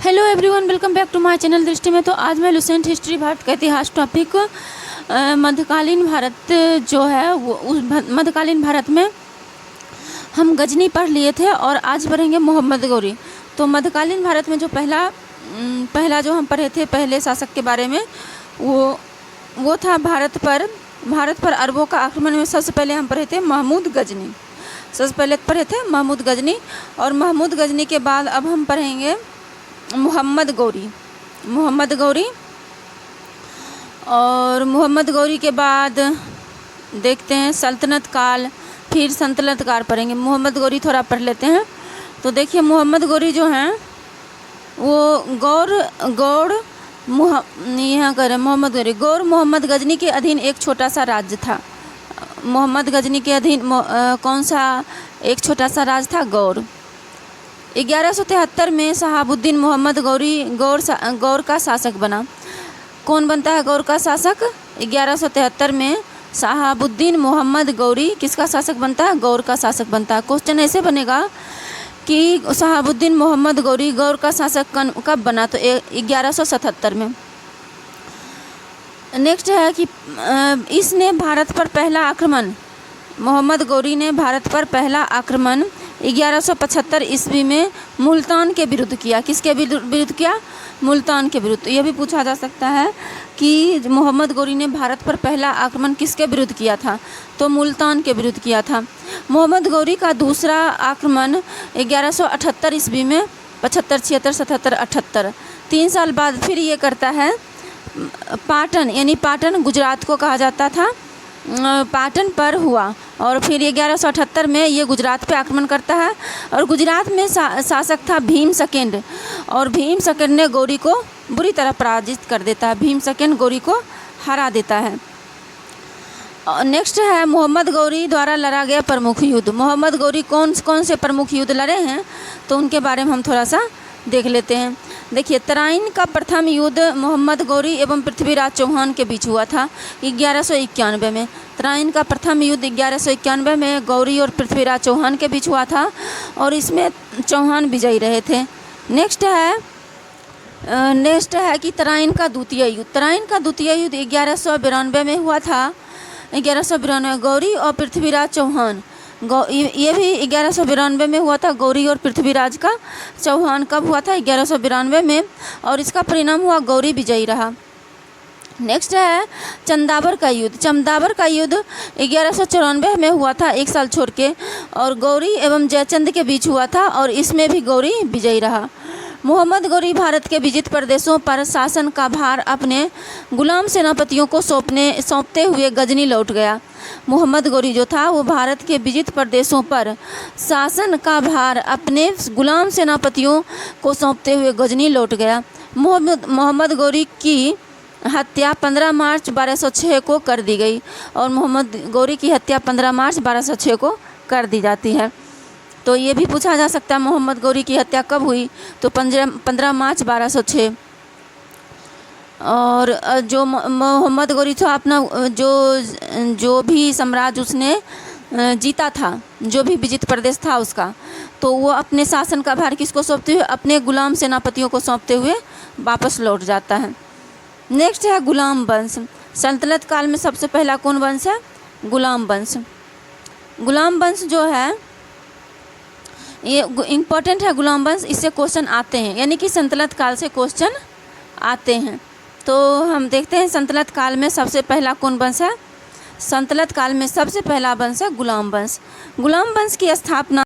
Hello everyone, welcome back to my channel Drishti में। तो आज मैं लुसेंट हिस्ट्री भारत का इतिहास टॉपिक मध्यकालीन भारत जो है वो उस मध्यकालीन भारत में हम गजनी पढ़ लिए थे और आज पढ़ेंगे मोहम्मद गौरी। तो मध्यकालीन भारत में जो पहला जो हम पढ़े थे पहले शासक के बारे में वो था भारत पर अरबों का आक्रमण में सबसे पहले हम पढ़े थे महमूद गजनी। सबसे पहले पढ़े थे महमूद गजनी और महमूद गजनी के बाद अब हम पढ़ेंगे मोहम्मद गौरी और मोहम्मद गौरी के बाद देखते हैं सल्तनत काल, फिर सल्तनत काल पढ़ेंगे। मोहम्मद गौरी थोड़ा पढ़ लेते हैं। तो देखिए मोहम्मद गौरी जो हैं वो गौर मोहम्मद गजनी के अधीन एक छोटा सा राज्य था। मोहम्मद गजनी के अधीन कौन सा एक छोटा सा राज्य था? गौर। 1173 में शहाबुद्दीन मोहम्मद गौर का शासक बना। कौन बनता है गौर का शासक? 1173 में शहाबुद्दीन मोहम्मद गौरी किसका शासक बनता है? गौर का शासक बनता है। क्वेश्चन ऐसे बनेगा कि शहाबुद्दीन मोहम्मद गौरी गौर का शासक कब बना? तो 1177 में। नेक्स्ट है कि इसने भारत पर पहला आक्रमण, मोहम्मद गौरी ने भारत पर पहला आक्रमण 1175 ईस्वी में मुल्तान के विरुद्ध किया। किसके विरुद्ध किया? मुल्तान के विरुद्ध। यह भी पूछा जा सकता है कि मोहम्मद गौरी ने भारत पर पहला आक्रमण किसके विरुद्ध किया था? तो मुल्तान के विरुद्ध किया था। मोहम्मद गौरी का दूसरा आक्रमण 1178 ईस्वी में 75, 76, 77, 78 3 साल बाद फिर ये करता है। पाटन यानी पाटन गुजरात को कहा जाता था, पाटन पर हुआ और फिर 1178 में ये गुजरात पे आक्रमण करता है और गुजरात में शासक था भीम सेकेंड और भीम सेकेंड ने गौरी को बुरी तरह पराजित कर देता है। भीम सेकेंड गौरी को हरा देता है। नेक्स्ट है मोहम्मद गौरी द्वारा लड़ा गया प्रमुख युद्ध। मोहम्मद गौरी कौन से प्रमुख युद्ध लड़े हैं तो उनके बारे में हम थोड़ा सा देख लेते हैं। देखिए तराइन का प्रथम युद्ध मोहम्मद गौरी एवं पृथ्वीराज चौहान के बीच हुआ था 1191 में। तराइन का प्रथम युद्ध 1191 में गौरी और पृथ्वीराज चौहान के बीच हुआ था और इसमें चौहान विजयी रहे थे। नेक्स्ट है कि तराइन का द्वितीय युद्ध। तराइन का द्वितीय युद्ध 1192 में हुआ था। 1192 गौरी और पृथ्वीराज चौहान, ये भी 1192 में हुआ था। गौरी और पृथ्वीराज का चौहान कब हुआ था? 1192 में और इसका परिणाम हुआ गौरी विजयी रहा। नेक्स्ट है चंदावर का युद्ध। चंदावर का युद्ध 1194 में हुआ था, 1 साल छोड़ के, और गौरी एवं जयचंद के बीच हुआ था और इसमें भी गौरी विजयी रहा। मोहम्मद गौरी भारत के विजित प्रदेशों पर शासन का भार अपने गुलाम सेनापतियों को सौंपते हुए गजनी लौट गया। मोहम्मद गौरी जो था वो भारत के विजित प्रदेशों पर शासन का भार अपने गुलाम सेनापतियों को सौंपते हुए गजनी लौट गया। मोहम्मद गौरी की हत्या 15 मार्च 1206 को कर दी गई और मोहम्मद गौरी की हत्या 15 मार्च 1206 को कर दी जाती है। तो ये भी पूछा जा सकता है मोहम्मद गौरी की हत्या कब हुई? तो 15 मार्च 1206। और जो मोहम्मद गौरी था अपना जो भी साम्राज्य उसने जीता था, जो भी विजित प्रदेश था उसका, तो वो अपने शासन का भार किसको सौंपते हुए? अपने गुलाम सेनापतियों को सौंपते हुए वापस लौट जाता है। नेक्स्ट है गुलाम वंश। सल्तनत काल में सबसे पहला कौन वंश है? गुलाम वंश। गुलाम वंश जो है ये इम्पोर्टेंट है। गुलाम वंश, इससे क्वेश्चन आते हैं, यानी कि सल्तनत काल से क्वेश्चन आते हैं। तो हम देखते हैं सल्तनत काल में सबसे पहला कौन वंश है? सल्तनत काल में सबसे पहला वंश है गुलाम वंश। गुलाम वंश की स्थापना